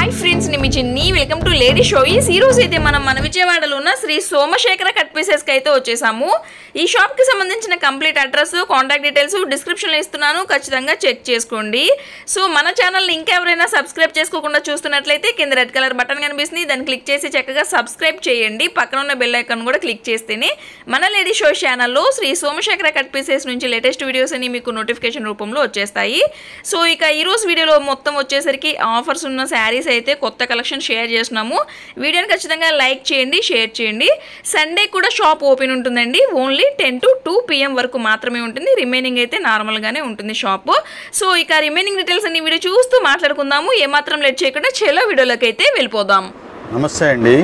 Hi friends, నేను మీ Chinni. Welcome to lady షోయిస్. ఈ రోజు అయితే మనం మన విజయవాడలో ఉన్న శ్రీ సోమశేఖర కట్ పీసెస్కి అయితే వచ్చేసాము. ఈ షాప్కి సంబంధించిన కంప్లీట్ అడ్రస్, కాంటాక్ట్ డీటెయిల్స్ డిస్క్రిప్షన్లో ఇస్తున్నాను, ఖచ్చితంగా చెక్ చేసుకోండి. సో మన ఛానల్ని ఇంకా ఎవరైనా సబ్స్క్రైబ్ చేసుకోకుండా చూస్తున్నట్లయితే కింద రెడ్ కలర్ బటన్ కనిపిస్తుంది, దాన్ని క్లిక్ చేసి చక్కగా సబ్స్క్రైబ్ చేయండి. పక్కన ఉన్న బెల్ ఐకాన్ కూడా క్లిక్ చేస్తేనే మన లేడీ షో ఛానల్లో శ్రీ సోమశేఖర కట్ పీసెస్ నుంచి లేటెస్ట్ వీడియోస్ అని మీకు నోటిఫికేషన్ రూపంలో వచ్చేస్తాయి. సో ఇక ఈరోజు వీడియోలో మొత్తం వచ్చేసరికి ఆఫర్స్ ఉన్న శారీస్ అయితే కొత్త కలెక్షన్ షేర్ చేస్తున్నాము. వీడియోని ఖచ్చితంగా లైక్ చేయండి, షేర్ చేయండి. సండే కూడా షాప్ ఓపెన్ ఉంటుందండి. ఓన్లీ 10 to 2 PM వరకు మాత్రమే ఉంటుంది. రిమైనింగ్ అయితే నార్మల్గానే ఉంటుంది షాప్. సో ఇక రిమైనింగ్ డీటెయిల్స్ అన్ని వీడియో చూస్తూ మాట్లాడుకుందాము. ఏమాత్రం లేట్ చేయకుండా చెలో వీడియోలోకి అయితే వెళ్ళిపోదాం. నమస్తే అండి,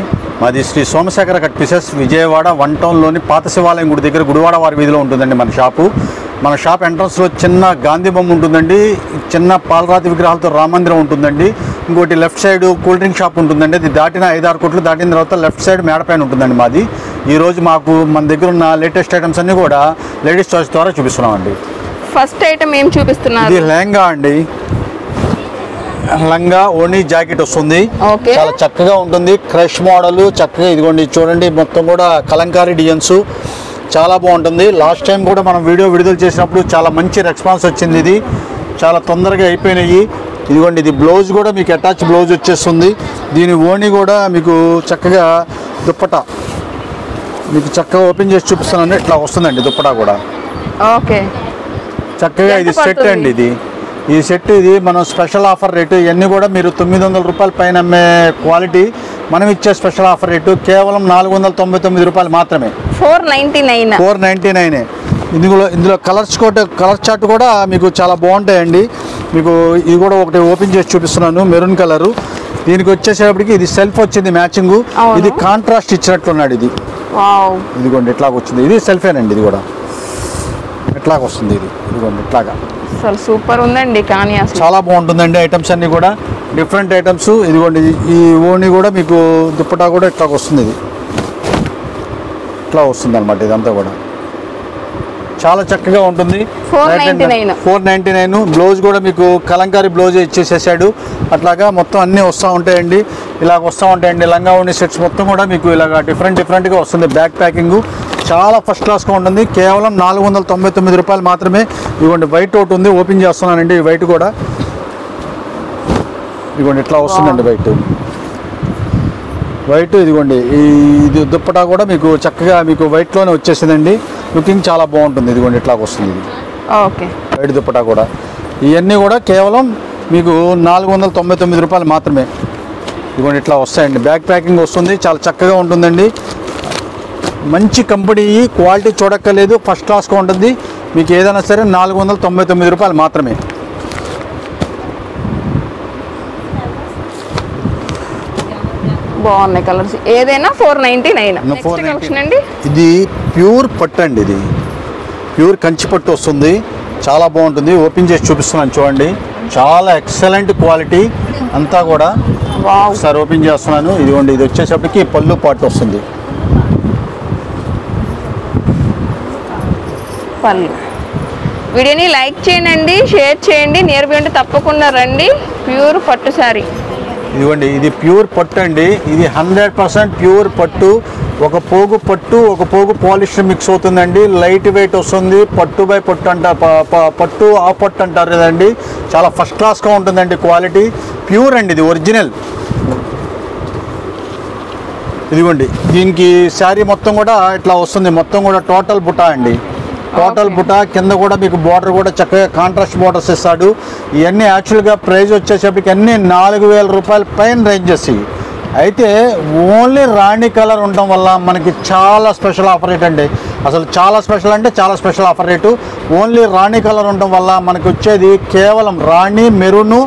మాది శ్రీ సోమశేఖర కట్ పీసెస్, విజయవాడ 1 టౌన్లోని పాత శివాలయం గుడి దగ్గర గుడివాడ వారి వీధిలో ఉంటుందండి మన షాపు. మన షాప్ ఎంట్రన్స్లో చిన్న గాంధీ బొమ్మ ఉంటుందండి, చిన్న పాలరాతి విగ్రహాలతో రామందిరం ఉంటుందండి. ఇంకోటి left side cool drink shop ఉంటుందండి. అది దాటిన 5-6 కోట్లు దాటిన తర్వాత లెఫ్ట్ సైడ్ మేడపైన ఉంటుందండి మాది. ఈరోజు మాకు మన దగ్గర ఉన్న లేటెస్ట్ ఐటమ్స్ అన్నీ కూడా లేడీస్ చాయిస్ ద్వారా చూపిస్తున్నామండి. ఫస్ట్ ఐటమ్ ఏం చూపిస్తున్నారు? ఇది లెహంగా అండి. లంగా ఓణి జాకెట్ వస్తుంది, చాలా చక్కగా ఉంటుంది. క్రష్ మోడల్ చక్కగా, ఇదిగోండి చూడండి, మొత్తం కూడా కలంకారీ డిజైన్స్ చాలా బాగుంటుంది. లాస్ట్ టైం కూడా మనం వీడియో విడుదల చేసినప్పుడు చాలా మంచి రెస్పాన్స్ వచ్చింది. ఇది చాలా తొందరగా అయిపోయినాయి. ఇదిగోండి, ఇది బ్లౌజ్ కూడా మీకు అటాచ్ బ్లౌజ్ వచ్చేస్తుంది. దీని ఓణి కూడా మీకు చక్కగా దుప్పట మీకు చక్కగా ఓపెన్ చేసి చూపిస్తానండి. ఇట్లా వస్తుందండి దుప్పట కూడా. ఓకే, చక్కగా ఇది సెట్ అండి. ఈ సెట్ ఇది మనం స్పెషల్ ఆఫర్ రేటు. ఇవన్నీ కూడా మీరు 900 రూపాయల పైన అమ్మే క్వాలిటీ. మనం ఇచ్చే స్పెషల్ ఆఫర్ రేటు కేవలం 499 రూపాయలు మాత్రమే. 499. ఇందులో కలర్ చార్ట్ కూడా మీకు చాలా బాగుంటాయండి. మీకు ఇది కూడా ఒకటి ఓపెన్ చేసి చూపిస్తున్నాను, మెరూన్ కలరు. దీనికి వచ్చేసేపటికి ఇది సెల్ఫ్ వచ్చింది మ్యాచింగ్. ఇది కాంట్రాస్ట్ ఇచ్చినట్లున్నాడు. ఇది ఇదిగోండి ఇట్లాగ వచ్చింది. ఇది సెల్ఫేనండి. ఇది కూడా ఇట్లాగ వస్తుంది. ఇదిగోండి ఇట్లాగా సూపర్ ఉందండి. కానీ చాలా బాగుంటుందండి. ఐటమ్స్ అన్నీ కూడా డిఫరెంట్ ఐటమ్స్. ఇదిగోండి ఈ ఓణి కూడా మీకు దుప్పటా కూడా ఇట్లా వస్తుంది. ఇది ఇట్లా వస్తుంది అనమాట. ఇదంతా కూడా చాలా చక్కగా ఉంటుంది. 499. బ్లౌజ్ కూడా మీకు కలంకారీ బ్లౌజ్ ఇచ్చేసేసాడు. అట్లాగా మొత్తం అన్నీ వస్తూ ఉంటాయండి. ఇలాగ వస్తూ ఉంటాయండి. లంగా ఓణి సెట్స్ మొత్తం కూడా మీకు ఇలాగ డిఫరెంట్గా వస్తుంది. బ్యాక్ ప్యాకింగ్ చాలా ఫస్ట్ క్లాస్గా ఉంటుంది. కేవలం 499 రూపాయలు మాత్రమే. ఇదిగోండి వైట్ ఒకటి ఉంది, ఓపెన్ చేస్తున్నానండి. ఈ వైట్ కూడా ఇదిగోండి ఇట్లా వస్తుందండి. వైట్ ఇదిగోండి. ఇది దుప్పటా కూడా మీకు చక్కగా మీకు వైట్లోనే వచ్చేసిందండి. లుకింగ్ చాలా బాగుంటుంది. ఇదిగోండి ఇట్లా వస్తుంది. ఇది ఓకే, వైట్ దుప్పటా కూడా. ఇవన్నీ కూడా కేవలం మీకు 499 రూపాయలు మాత్రమే. ఇదిగోండి ఇట్లా వస్తాయండి. బ్యాక్ ప్యాకింగ్ వస్తుంది, చాలా చక్కగా ఉంటుందండి. మంచి కంపెనీ, క్వాలిటీ చూడక్కర్లేదు, ఫస్ట్ క్లాస్గా ఉంటుంది. మీకు ఏదైనా సరే 499 రూపాయలు మాత్రమే. బాగున్నాయి కలర్స్. ఏదైనా 499 అండి. ఇది ప్యూర్ పట్టు అండి. ఇది ప్యూర్ కంచి పట్టు వస్తుంది, చాలా బాగుంటుంది. ఓపెన్ చేసి చూపిస్తున్నాను చూడండి. చాలా ఎక్సలెంట్ క్వాలిటీ అంతా కూడా. ఒకసారి ఓపెన్ చేస్తున్నాను. ఇదిగోండి, ఇది వచ్చేసప్పటికి పళ్ళు పాటు వస్తుంది. వీడియోని లైక్ చేయండి, షేర్ చేయండి. నియర్ బై ఉంటే తప్పకుండా రండి. ప్యూర్ పట్టు శారీ. ఇదిగోండి, ఇది ప్యూర్ పట్టు అండి. ఇది 100% ప్యూర్ పట్టు. ఒక పోగు పట్టు, ఒక పోగు పాలిస్టర్ మిక్స్ అవుతుందండి. లైట్ వెయిట్ వస్తుంది. పట్టు బై పట్టు అంటారు, పట్టు ఆ పట్టు అంటారు కదండి. చాలా ఫస్ట్ క్లాస్గా ఉంటుందండి. క్వాలిటీ ప్యూర్ అండి. ఇది ఒరిజినల్. ఇదిగోండి, దీనికి శారీ మొత్తం కూడా ఇట్లా వస్తుంది. మొత్తం కూడా టోటల్ బుటా అండి. టోటల్ బుటా కింద కూడా మీకు బార్డర్ కూడా చక్కగా కాంట్రాస్ట్ బార్డర్స్ ఇస్తాడు. ఇవన్నీ యాక్చువల్గా ప్రైస్ వచ్చేసరికి అన్నీ 4000 రూపాయల పైన రేంజెస్. అయితే ఓన్లీ రాణి కలర్ ఉండడం వల్ల మనకి చాలా స్పెషల్ ఆఫర్ రేట్ అండి. అసలు చాలా స్పెషల్ అంటే చాలా స్పెషల్ ఆఫర్ రేటు. ఓన్లీ రాణి కలర్ ఉండడం వల్ల మనకి వచ్చేది కేవలం రాణి, మెరూను,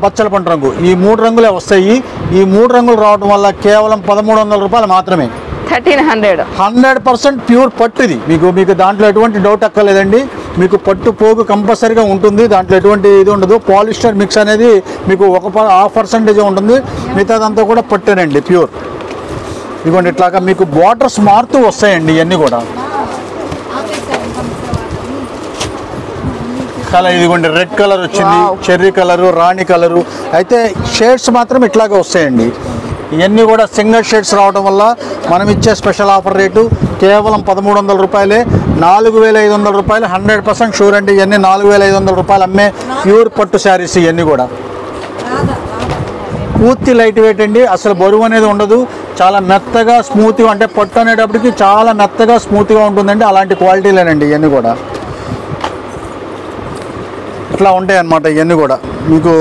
బచ్చల పంట రంగు, ఈ 3 రంగులే వస్తాయి. ఈ 3 రంగులు రావడం వల్ల కేవలం 1300 రూపాయలు మాత్రమే. 1300. 100% ప్యూర్ పట్టు. ఇది మీకు దాంట్లో ఎటువంటి డౌట్ అక్కర్లేదండి. మీకు పట్టు పోగు కంపల్సరీగా ఉంటుంది. దాంట్లో ఎటువంటి ఇది ఉండదు. పాలిస్టర్ మిక్స్ అనేది మీకు 1% ఉంటుంది. మిగతాదంతా కూడా పట్టేనండి, ప్యూర్. ఇదిగోండి ఇట్లాగా మీకు బార్డర్స్ మారుతూ వస్తాయండి. ఇవన్నీ కూడా కలర్ ఇదిగోండి రెడ్ కలర్ వచ్చింది, చెర్రీ కలరు, రాణి కలరు. అయితే షేడ్స్ మాత్రం ఇట్లాగే వస్తాయండి. ఇవన్నీ కూడా సింగిల్ షేడ్స్ రావడం వల్ల మనం ఇచ్చే స్పెషల్ ఆఫర్ రేటు కేవలం 1300 రూపాయలే. 4500 రూపాయలు 100% షూర్ అండి. ఇవన్నీ 4500 రూపాయలు అమ్మే ప్యూర్ పట్టు శారీస్. ఇవన్నీ కూడా పూర్తి లైట్ వెయిట్ అండి, అసలు బరువు అనేది ఉండదు. చాలా మెత్తగా స్మూత్గా, అంటే పట్టు అనేటప్పటికి చాలా మెత్తగా స్మూత్గా ఉంటుందండి. అలాంటి క్వాలిటీలేనండి ఇవన్నీ కూడా. ఇట్లా ఉంటాయి అన్నమాట. ఇవన్నీ కూడా మీకు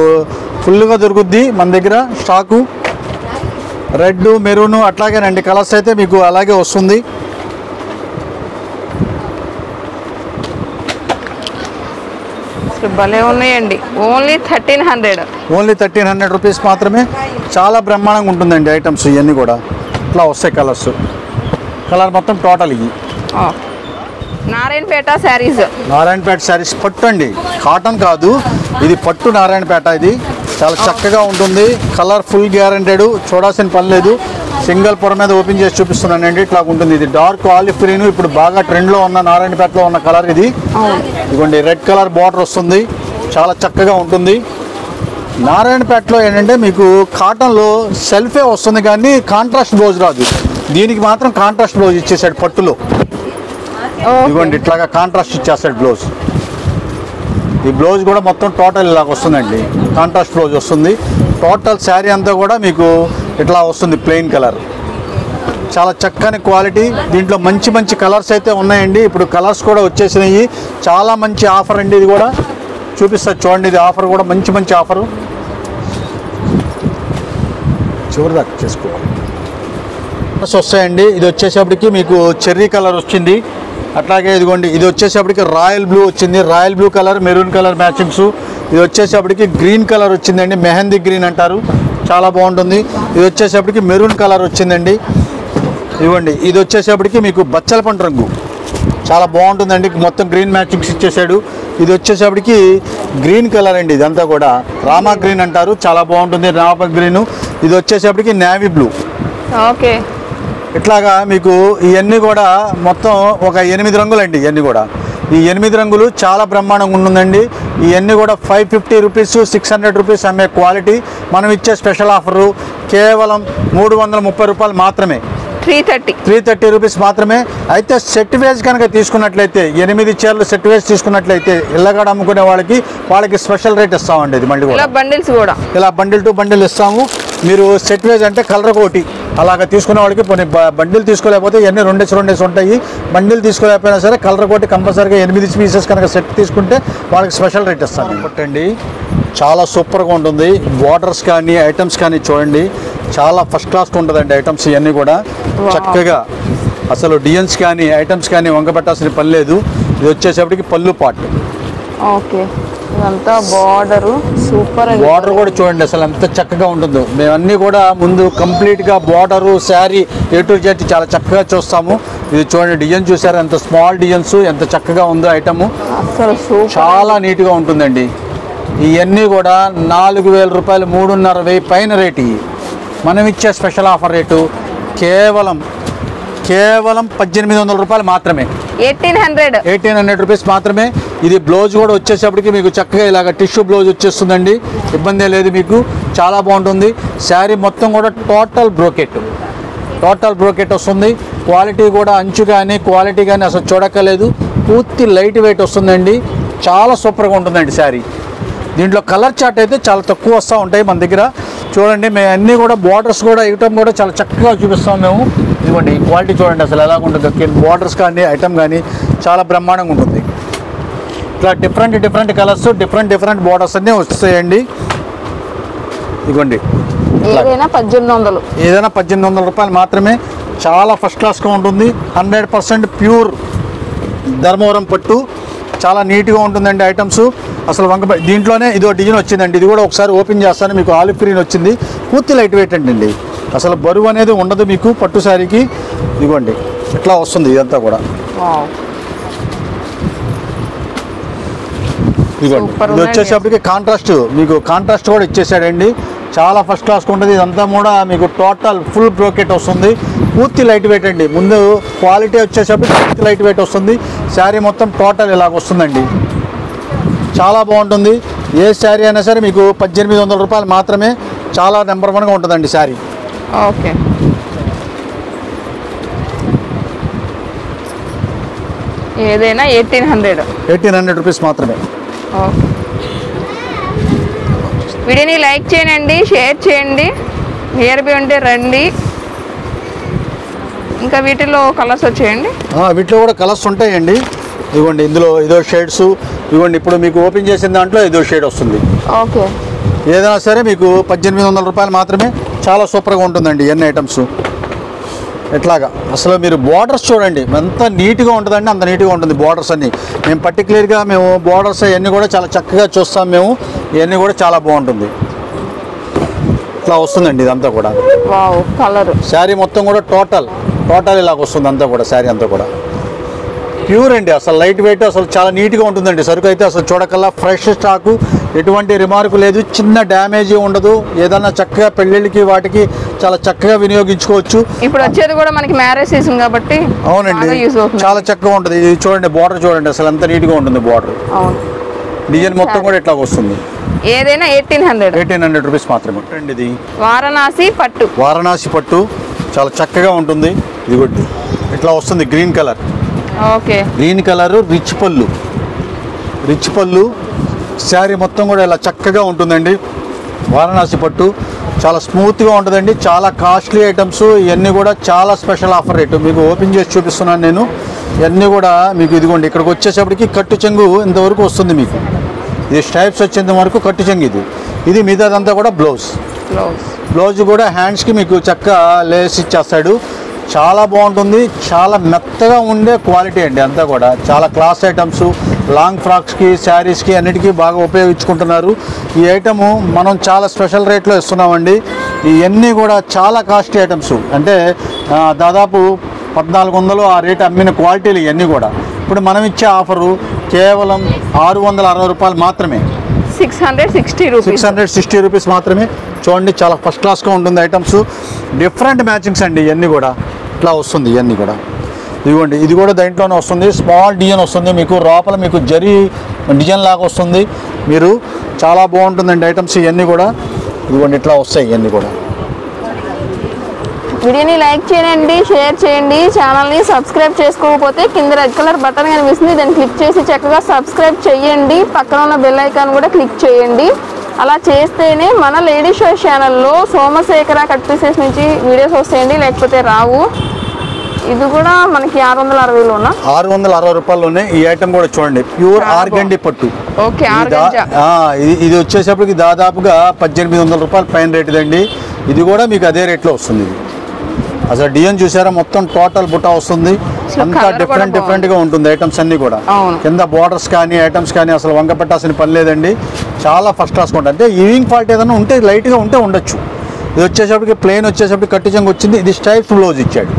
ఫుల్గా దొరుకుద్ది మన దగ్గర స్టాకు. రెడ్, మెరూన్ అట్లాగేనండి కలర్స్ అయితే మీకు అలాగే వస్తుంది. భలే ఉన్నాయండి. ఓన్లీ 1300 రూపీస్ మాత్రమే. చాలా బ్రహ్మాండంగా ఉంటుందండి ఐటమ్స్. ఇవన్నీ కూడా ఇట్లా వస్తాయి కలర్స్. కలర్ మొత్తం టోటల్ ఇవి నారాయణపేట శారీస్. నారాయణపేట శారీస్ పట్టు అండి, కాటన్ కాదు. ఇది పట్టు నారాయణపేట. ఇది చాలా చక్కగా ఉంటుంది. కలర్ ఫుల్ గ్యారంటెడ్, చూడాల్సిన పని లేదు. సింగిల్ పొర మీద ఓపెన్ చేసి చూపిస్తున్నానండి. ఇట్లా ఉంటుంది. ఇది డార్క్ ఆలివ్ గ్రీన్, ఇప్పుడు బాగా ట్రెండ్లో ఉన్న నారాయణపేటలో ఉన్న కలర్ ఇది. ఇదిగోండి రెడ్ కలర్ బార్డర్ వస్తుంది, చాలా చక్కగా ఉంటుంది. నారాయణపేటలో ఏంటంటే మీకు కాటన్లో సెల్ఫే వస్తుంది కానీ కాంట్రాస్ట్ బ్లౌజ్ రాదు. దీనికి మాత్రం కాంట్రాస్ట్ బ్లౌజ్ ఇచ్చేసాడు పట్టులో. ఇదిగోండి ఇట్లాగా కాంట్రాస్ట్ ఇచ్చేస్తాడు బ్లౌజ్. ఈ బ్లౌజ్ కూడా మొత్తం టోటల్ ఇలాగ వస్తుందండి, కాంట్రాస్ట్ బ్లౌజ్ వస్తుంది. టోటల్ శారీ అంతా కూడా మీకు ఇట్లా వస్తుంది ప్లెయిన్ కలర్. చాలా చక్కని క్వాలిటీ. దీంట్లో మంచి మంచి కలర్స్ అయితే ఉన్నాయండి. ఇప్పుడు కలర్స్ కూడా వచ్చేసినాయి. చాలా మంచి ఆఫర్ అండి. ఇది కూడా చూపిస్తా చూడండి. ఇది ఆఫర్ కూడా మంచి మంచి ఆఫరు. చివరి దాకా చేసుకో వస్తాయండి. ఇది వచ్చేసేపటికి మీకు చెర్రీ కలర్ వచ్చింది. అట్లాగే ఇదిగోండి ఇది వచ్చేసేపటికి రాయల్ బ్లూ వచ్చింది. Royal blue colour, maroon colour matchings. ఇది వచ్చేసేపటికి గ్రీన్ కలర్ వచ్చిందండి, మెహందీ గ్రీన్ అంటారు, చాలా బాగుంటుంది. ఇది వచ్చేసేపటికి మెరూన్ కలర్ వచ్చిందండి. ఇవ్వండి ఇది వచ్చేసేపటికి మీకు బచ్చల పండు రంగు, చాలా బాగుంటుందండి. మొత్తం గ్రీన్ మ్యాచింగ్స్ ఇచ్చేసాడు. ఇది వచ్చేసేపటికి గ్రీన్ కలర్ అండి, ఇదంతా కూడా రామా గ్రీన్ అంటారు, చాలా బాగుంటుంది రామా గ్రీను. ఇది వచ్చేసేపటికి నేవీ బ్లూ. ఓకే, ఇట్లాగా మీకు ఇవన్నీ కూడా మొత్తం ఒక 8 రంగులు అండి. ఇవన్నీ కూడా ఈ 8 రంగులు చాలా బ్రహ్మాండంగా ఉంటుందండి. ఇవన్నీ కూడా 550 రూపీస్, 600 రూపీస్ అమ్మే క్వాలిటీ. మనం ఇచ్చే స్పెషల్ ఆఫరు కేవలం 330 రూపాయలు మాత్రమే. 330 రూపీస్ మాత్రమే. అయితే సెట్ వేజ్ కనుక తీసుకున్నట్లయితే 8 చీరలు సెట్ వేజ్ తీసుకున్నట్లయితే ఇళ్ళగాడ అమ్ముకునే వాళ్ళకి స్పెషల్ రేట్ ఇస్తామండి. ఇది మళ్ళీ కూడా బండిల్స్ కూడా ఇలా బండిల్ టు బండిల్ ఇస్తాము. మీరు సెట్ వేజ్ అంటే కలర్ కోటి అలాగా తీసుకునే వాళ్ళకి కొన్ని బండిల్ తీసుకోలేకపోతే ఇవన్నీ 2 ఉంటాయి. బండిల్ తీసుకోలేకపోయినా సరే కలర్ కోటి కంపల్సరీగా 8 పీసెస్ కనుక సెట్ తీసుకుంటే వాళ్ళకి స్పెషల్ రేట్ ఇస్తాను. పట్టండి చాలా సూపర్గా ఉంటుంది. బార్డర్స్ కానీ ఐటమ్స్ కానీ చూడండి, చాలా ఫస్ట్ క్లాస్గా ఉంటుందండి ఐటమ్స్. ఇవన్నీ కూడా చక్కగా అసలు డిజైన్స్ కానీ ఐటమ్స్ కానీ వంక పెట్టాల్సిన పని లేదు. ఇది వచ్చేసేపటికి పళ్ళు పార్ట్. ఓకే, ఇదంతా బార్డరు సూపర్. బార్డర్ కూడా చూడండి అసలు ఎంత చక్కగా ఉంటుందో. మేమన్నీ కూడా ముందు కంప్లీట్గా border sari A to Z చాలా చక్కగా చూస్తాము. ఇది చూడండి డిజైన్ చూసారు, ఎంత స్మాల్ డిజైన్స్, ఎంత చక్కగా ఉందో ఐటమ్. అసలు చాలా నీట్గా ఉంటుందండి. ఇవన్నీ కూడా 4000 రూపాయలు, 3500 పైన రేటు. మనం ఇచ్చే స్పెషల్ ఆఫర్ రేటు కేవలం 1800 రూపాయలు మాత్రమే. 1800 రూపీస్ మాత్రమే. ఇది బ్లౌజ్ కూడా వచ్చేసేపటికి మీకు చక్కగా ఇలాగ టిష్యూ బ్లౌజ్ వచ్చేస్తుందండి, ఇబ్బంది లేదు మీకు, చాలా బాగుంటుంది. శారీ మొత్తం కూడా టోటల్ బ్రోకెట్ వస్తుంది. క్వాలిటీ కూడా అంచు కానీ క్వాలిటీ కానీ అసలు చూడక్కలేదు. పూర్తి లైట్ వెయిట్ వస్తుందండి, చాలా సూపర్గా ఉంటుందండి శారీ. దీంట్లో కలర్ చార్ట్ అయితే చాలా తక్కువ వస్తూ ఉంటాయి మన దగ్గర. చూడండి మేము అన్నీ కూడా బార్డర్స్ కూడా ఐటమ్ కూడా చాలా చక్కగా చూపిస్తాం మేము. ఇదిగోండి ఈ క్వాలిటీ చూడండి అసలు ఎలా ఉంటుంది. బార్డర్స్ కానీ ఐటమ్ కానీ చాలా బ్రహ్మాండంగా ఉంటుంది. ఇట్లా డిఫరెంట్ కలర్స్, డిఫరెంట్ బార్డర్స్ అన్నీ వస్తాయండి. ఇదిగోండి ఏదైనా 1800 రూపాయలు మాత్రమే. చాలా ఫస్ట్ క్లాస్గా ఉంటుంది. 100% ప్యూర్ ధర్మవరం పట్టు, చాలా నీట్గా ఉంటుందండి ఐటమ్స్. అసలు దీంట్లోనే ఇదో డిజైన్ వచ్చిందండి. ఇది కూడా ఒకసారి ఓపెన్ చేస్తాను. మీకు ఆలివ్ గ్రీన్ వచ్చింది, పూర్తి లైట్ వెయిట్ అండి. అసలు బరువు అనేది ఉండదు మీకు పట్టు శారీకి. ఇదిగోండి ఇట్లా వస్తుంది ఇదంతా కూడా. ఇదిగోండి ఇది వచ్చేసేపటికి కాంట్రాస్ట్ కూడా ఇచ్చేసాడండి. చాలా ఫస్ట్ క్లాస్గా ఉంటుంది. ఇదంతా కూడా మీకు టోటల్ ఫుల్ బ్రోకెట్ వస్తుంది, పూర్తి లైట్ వెయిట్ అండి. ముందు క్వాలిటీ వచ్చేసేపటికి పూర్తి లైట్ వెయిట్ వస్తుంది. శారీ మొత్తం టోటల్ ఇలాగ వస్తుందండి. చాలా బాగుంటుంది. ఏ శారీ అయినా సరే మీకు 1800 రూపాయలు మాత్రమే. చాలా నెంబర్ 1గా ఉంటుందండి శారీ. ఓకే, ఏదైనా 1800 రూపీస్ మాత్రమే. ఓకే, వీడియోని లైక్ చేయండి, షేర్ చేయండి. నియర్బై ఉంటే రండి. ఇంకా వీటిలో కలర్స్ వచ్చేయండి. వీటిలో కూడా కలర్స్ ఉంటాయండి. ఇదిగోండి, ఇందులో ఇదో షేడ్స్. ఇదిగోండి, ఇప్పుడు మీకు ఓపెన్ చేసిన దాంట్లో ఇదో షేడ్ వస్తుంది. ఓకే, ఏదైనా సరే మీకు 1800 రూపాయలు మాత్రమే. చాలా సూపర్గా ఉంటుందండి ఎన్ని ఐటమ్స్. ఎట్లాగా అసలు మీరు బార్డర్స్ చూడండి, ఎంత నీట్గా ఉంటుందండి, అంత నీట్గా ఉంటుంది బార్డర్స్ అన్నీ. మేము పర్టికులర్గా మేము బార్డర్స్ అవన్నీ కూడా చాలా చక్కగా చూస్తాం మేము. ఇవన్నీ కూడా చాలా బాగుంటుంది. ఇట్లా వస్తుందండి ఇదంతా కూడా. వావ్, కలర్ శారీ మొత్తం కూడా టోటల్ ఇలాగ వస్తుంది అంతా కూడా. శారీ అంతా కూడా ప్యూర్ అండి, అసలు లైట్ వెయిట్, అసలు చాలా నీట్గా ఉంటుందండి. సరుకు అయితే అసలు చూడకల్లా ఫ్రెష్ స్టాకు, ఎటువంటి రిమార్కు లేదు, చిన్న డ్యామేజ్ ఉండదు. ఏదన్నా చక్కగా పెళ్ళిళ్ళకి వాటికి చాలా చక్కగా వినియోగించుకోవచ్చు. ఇప్పుడు వచ్చేది కూడా మనకి మ్యారేజ్ సీజన్ కాబట్టి అవునండి, చాలా చక్కగా ఉంటుంది. ఇది చూడండి, బార్డర్ చూడండి, అసలు ఎంత నీట్గా ఉంటుంది బార్డర్. డిజైన్ మొత్తం కూడా ఇట్లా వస్తుంది. ఏదైనా 1800 రూపీస్ మాత్రమే అండి. ఇది వారణాసి పట్టు చాలా చక్కగా ఉంటుంది. ఇదిగోండి, ఇట్లా వస్తుంది green colour. Okay, green colour rich పళ్ళు. శారీ మొత్తం కూడా ఇలా చక్కగా ఉంటుందండి. వారణాసి పట్టు చాలా స్మూత్గా ఉంటుందండి. చాలా కాస్ట్లీ ఐటమ్స్ ఇవన్నీ కూడా. చాలా స్పెషల్ ఆఫర్ రేటు మీకు ఓపెన్ చేసి చూపిస్తున్నాను నేను. ఇవన్నీ కూడా మీకు ఇదిగోండి, ఇక్కడికి వచ్చేసప్పటికి కట్టు చెంగు ఇంతవరకు వస్తుంది మీకు. ఇది స్టైప్స్ వచ్చేంత వరకు కట్టు చెంగు. ఇది మిగతాదంతా కూడా బ్లౌజ్ కూడా హ్యాండ్స్కి మీకు చక్కగా లేస్ ఇచ్చేస్తాడు. చాలా బాగుంటుంది. చాలా మెత్తగా ఉండే క్వాలిటీ అండి అంతా కూడా. చాలా క్లాస్ ఐటమ్స్ లాంగ్ ఫ్రాక్స్కి, శారీస్కి అన్నిటికీ బాగా ఉపయోగించుకుంటున్నారు. ఈ ఐటము మనం చాలా స్పెషల్ రేట్లో ఇస్తున్నామండి. ఇవన్నీ కూడా చాలా కాస్ట్లీ ఐటమ్స్. అంటే దాదాపు 1400 ఆ రేట్ అమ్మిన క్వాలిటీలు ఇవన్నీ కూడా. ఇప్పుడు మనం ఇచ్చే ఆఫరు కేవలం 660 రూపాయలు మాత్రమే. 660 రూపీస్ మాత్రమే. చూడండి, చాలా ఫస్ట్ క్లాస్గా ఉంటుంది ఐటమ్స్. డిఫరెంట్ మ్యాచింగ్స్ అండి ఇవన్నీ కూడా. ఇట్లా వస్తుంది ఇవన్నీ కూడా. ఇదిగోండి, ఇది కూడా దాంట్లోనే వస్తుంది. స్మాల్ డిజైన్ వస్తుంది మీకు. లోపల మీకు జరీ డిజైన్ లాగా వస్తుంది. మీరు చాలా బాగుంటుందండి ఐటమ్స్ ఇవన్నీ కూడా. ఇదిగోండి, ఇట్లా వస్తాయి ఇవన్నీ కూడా. వీడియోని లైక్ చేయండి, షేర్ చేయండి. ఛానల్ని సబ్స్క్రైబ్ చేసుకోకపోతే కింద రెడ్ కలర్ బటన్ కనిపిస్తుంది, దాన్ని క్లిక్ చేసి చక్కగా సబ్స్క్రైబ్ చేయండి. పక్కన ఉన్న బెల్ ఐకాన్ కూడా క్లిక్ చేయండి. అలా చేస్తేనే మన లేడీ షో ఛానల్లో సోమశేఖర కట్ పీసెస్ నుంచి వీడియోస్ వస్తాయండి, లేకపోతే రావు. ఇది కూడా మనకి 660లోనా? 660 రూపాయల్లోనే. ఈ ఐటమ్ కూడా చూడండి, ప్యూర్ ఆర్గండి పట్టు. ఓకే, ఇది వచ్చేసప్పటికి దాదాపుగా 1800 రూపాయలు పైన రేట్ ఇదండి. ఇది కూడా మీకు అదే రేట్లో వస్తుంది. అసలు డిజైన్ చూసారా, మొత్తం టోటల్ బుటా వస్తుంది. అంతా డిఫరెంట్గా ఉంటుంది ఐటమ్స్ అన్నీ కూడా. కింద బార్డర్స్ కానీ ఐటమ్స్ కానీ అసలు వంక పెట్టాల్సిన పని లేదండి. చాలా ఫస్ట్ క్లాస్గా ఉంటుంది. అంటే ఈవినింగ్ ఫాల్ట్ ఏదైనా ఉంటే లైట్గా ఉంటే ఉండొచ్చు. ఇది వచ్చేసప్పటికి ప్లెయిన్ వచ్చేసప్పటికి కట్టు చెంగు వచ్చింది. ఇది స్టైప్స్ బ్లౌజ్ ఇచ్చాడు.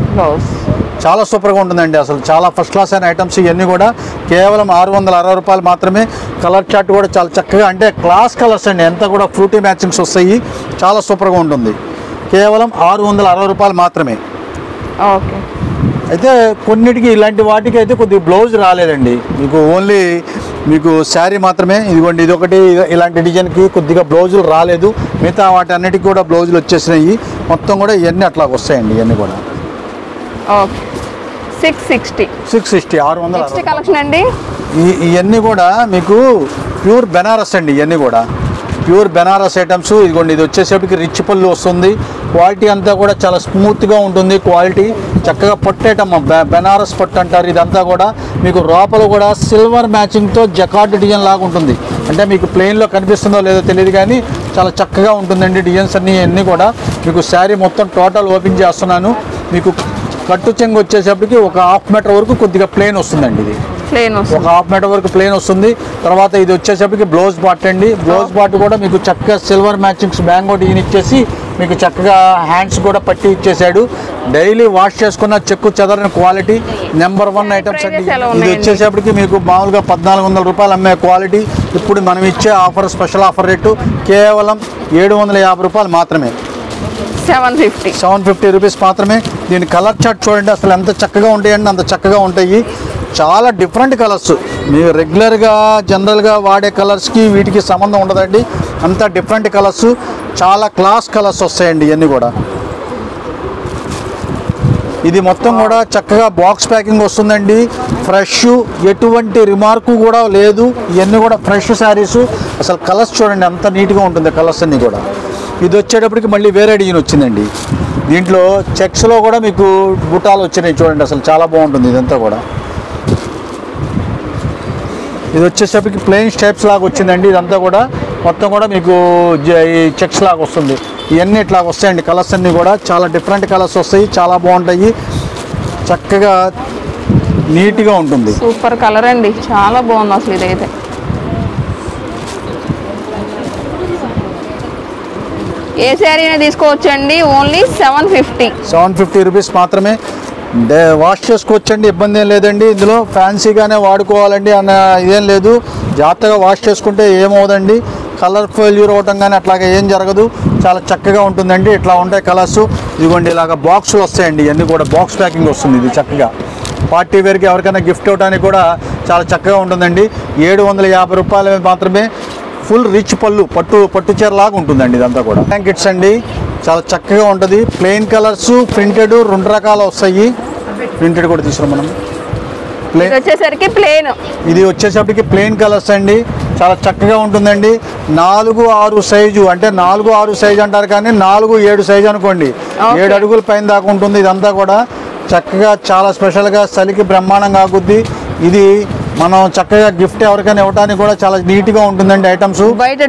చాలా సూపర్గా ఉంటుందండి. అసలు చాలా ఫస్ట్ క్లాస్ అయిన ఐటమ్స్ ఇవన్నీ కూడా. కేవలం 660 రూపాయలు మాత్రమే. కలర్ చార్ట్ కూడా చాలా చక్కగా, అంటే క్లాస్ కలర్స్ అండి, ఎంత కూడా ఫ్రూటీ మ్యాచింగ్స్ వస్తాయి. చాలా సూపర్గా ఉంటుంది. కేవలం 660 రూపాయలు మాత్రమే. ఓకే, అయితే కొన్నిటికి ఇలాంటి వాటికి అయితే కొద్దిగా బ్లౌజ్ రాలేదండి మీకు. ఓన్లీ మీకు శారీ మాత్రమే. ఇదిగోండి, ఇదొకటి ఇలాంటి డిజైన్కి కొద్దిగా బ్లౌజులు రాలేదు. మిగతా వాటి అన్నిటికీ కూడా బ్లౌజులు వచ్చేసినాయి. మొత్తం కూడా ఇవన్నీ అట్లా వస్తాయండి ఇవన్నీ కూడా. ఓకే, 660 660 కలెక్షన్ అండి. ఇవన్నీ కూడా మీకు ప్యూర్ బెనారస్ అండి. ఇవన్నీ కూడా ప్యూర్ బెనారస్ ఐటమ్స్. ఇదిగోండి, ఇది వచ్చేసరికి రిచ్ పళ్ళు వస్తుంది. క్వాలిటీ అంతా కూడా చాలా స్మూత్గా ఉంటుంది. క్వాలిటీ చక్కగా పట్టు ఐటమ్, బెనారస్ పట్టు అంటారు. ఇదంతా కూడా మీకు లోపల కూడా సిల్వర్ మ్యాచింగ్తో జకార్డ్ డిజైన్ లాగా ఉంటుంది. అంటే మీకు ప్లెయిన్లో కనిపిస్తుందో లేదో తెలియదు కానీ చాలా చక్కగా ఉంటుందండి డిజైన్స్ అన్నీ కూడా. మీకు శారీ మొత్తం టోటల్ ఓపెన్ చేస్తున్నాను. మీకు కట్టు చెంగు వచ్చేసప్పటికి ఒక 1/2 మీటర్ వరకు కొద్దిగా ప్లెయిన్ వస్తుందండి. ఇది ఒక 1/2 మీటర్ వరకు ప్లెయిన్ వస్తుంది. తర్వాత ఇది వచ్చేసప్పటికి బ్లౌజ్ పార్ట్ అండి. బ్లౌజ్ పార్ట్ కూడా మీకు చక్కగా సిల్వర్ మ్యాచింగ్స్ బ్యాంగో డిజైన్ ఇచ్చేసి మీకు చక్కగా హ్యాండ్స్ కూడా పట్టి ఇచ్చేసాడు. డైలీ వాష్ చేసుకున్న చెక్కు చెదరని క్వాలిటీ నెంబర్ 1 ఐటమ్స్ అండి. ఇది వచ్చేసప్పటికి మీకు మామూలుగా 1400 రూపాయలు అమ్మే క్వాలిటీ. ఇప్పుడు మనం ఇచ్చే ఆఫర్, స్పెషల్ ఆఫర్ రేటు కేవలం 750 రూపాయలు మాత్రమే. 750 రూపీస్ మాత్రమే. దీని కలర్ చార్ట్ చూడండి, అసలు ఎంత చక్కగా ఉంటాయండి, అంత చక్కగా ఉంటాయి. చాలా డిఫరెంట్ కలర్స్. మీరు రెగ్యులర్గా జనరల్గా వాడే కలర్స్కి వీటికి సంబంధం ఉండదండి. అంతా డిఫరెంట్ కలర్స్, చాలా క్లాస్ కలర్స్ వస్తాయండి ఇవన్నీ కూడా. ఇది మొత్తం కూడా చక్కగా బాక్స్ ప్యాకింగ్ వస్తుందండి. ఫ్రెష్, ఎటువంటి రిమార్కు కూడా లేదు. ఇవన్నీ కూడా ఫ్రెష్ శారీస్. అసలు కలర్స్ చూడండి ఎంత నీట్గా ఉంటుంది కలర్స్ అన్నీ కూడా. ఇది వచ్చేటప్పటికి మళ్ళీ వేరే డిజైన్ వచ్చిందండి. దీంట్లో చెక్స్లో కూడా మీకు బుటాలు వచ్చినాయి చూడండి. అసలు చాలా బాగుంటుంది ఇదంతా కూడా. ఇది వచ్చేసరికి ప్లెయిన్ స్టెప్స్ లాగా వచ్చిందండి. ఇదంతా కూడా మొత్తం కూడా మీకు ఈ చెక్స్ లాగా వస్తుంది. ఇవన్నీ ఇట్లా వస్తాయండి. కలర్స్ అన్నీ కూడా చాలా డిఫరెంట్ కలర్స్ వస్తాయి, చాలా బాగుంటాయి, చక్కగా నీట్గా ఉంటుంది. సూపర్ కలర్ అండి, చాలా బాగుంది అసలు. ఇదైతే ఏ శారీ అయినా తీసుకోవచ్చండి. ఓన్లీ 750 రూపీస్ మాత్రమే. వాష్ చేసుకోవచ్చండి, ఇబ్బంది ఏం లేదండి. ఇందులో ఫ్యాన్సీగానే వాడుకోవాలండి అన్న ఇదేం లేదు. జాగ్రత్తగా వాష్ చేసుకుంటే ఏమవుదండి, కలర్ ఫెయిల్యూర్ అవటం కానీ అట్లాగే ఏం జరగదు. చాలా చక్కగా ఉంటుందండి. ఇట్లా ఉంటాయి కలర్స్. ఇదిగోండి ఇలాగ బాక్సులు వస్తాయండి. ఇవన్నీ కూడా బాక్స్ ప్యాకింగ్ వస్తుంది. ఇది చక్కగా పార్టీ వేర్కి ఎవరికైనా గిఫ్ట్ ఇవ్వడానికి కూడా చాలా చక్కగా ఉంటుందండి. 750 రూపాయలు మాత్రమే. ఫుల్ రిచ్ పట్టు చీర లాగా ఉంటుందండి ఇదంతా కూడా. బ్లాంకెట్స్ అండి, చాలా చక్కగా ఉంటుంది. ప్లెయిన్ కలర్స్, ప్రింటెడ్ 2 రకాలు వస్తాయి. ప్రింటెడ్ కూడా తీసుకున్నాం మనం. ఇది వచ్చేసరికి ప్లెయిన్ కలర్స్ అండి. చాలా చక్కగా ఉంటుందండి. 4-6 సైజు, అంటే 4-6 సైజు అంటారు కానీ 4-7 సైజు అనుకోండి. 7 అడుగుల పైన దాకా ఉంటుంది. ఇదంతా కూడా చక్కగా చాలా స్పెషల్గా చలికి బ్రహ్మాండంగా ఆగుద్ది. ఇది మనం చక్కగా గిఫ్ట్ ఎవరికైనా ఇవ్వడానికి కూడా చాలా నీట్గా ఉంటుందండి. ఐటమ్స్ బయట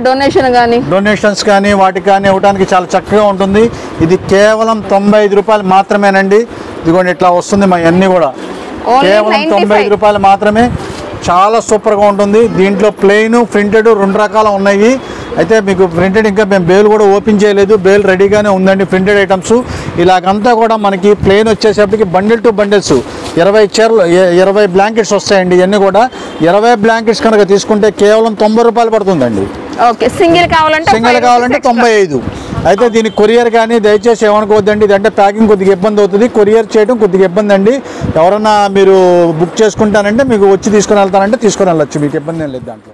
డొనేషన్స్ కానీ వాటికి కానీ ఇవ్వడానికి చాలా చక్కగా ఉంటుంది. ఇది కేవలం 95 రూపాయలు మాత్రమేనండి. ఇదిగోండి ఇట్లా వస్తుంది మా అన్నీ కూడా కేవలం 95 రూపాయలు మాత్రమే. చాలా సూపర్గా ఉంటుంది. దీంట్లో ప్లెయిన్, ప్రింటెడ్ 2 రకాలు ఉన్నాయి. అయితే మీకు ప్రింటెడ్ ఇంకా మేము బేల్ కూడా ఓపెన్ చేయలేదు. బేల్ రెడీగానే ఉందండి. ప్రింటెడ్ ఐటమ్స్ ఇలాగంతా కూడా మనకి ప్లెయిన్ వచ్చేసరికి బండిల్ టు బండిల్స్ 20 చీరలు, 20 బ్లాంకెట్స్ వస్తాయండి. ఇవన్నీ కూడా 20 బ్లాంకెట్స్ కనుక తీసుకుంటే కేవలం 90 రూపాయలు పడుతుందండి. సింగిల్ కావాలంటే 95. అయితే దీనికి కొరియర్ కానీ దయచేసి ఏమనుకోవద్దండి. ఇదంటే ప్యాకింగ్ కొద్దిగా ఇబ్బంది అవుతుంది, కొరియర్ చేయడం కొద్దిగా ఇబ్బంది అండి. ఎవరన్నా మీరు బుక్ చేసుకుంటానంటే మీకు వచ్చి తీసుకుని వెళ్తానంటే తీసుకుని వెళ్ళచ్చు, మీకు ఇబ్బంది ఏం లేదు దాంట్లో.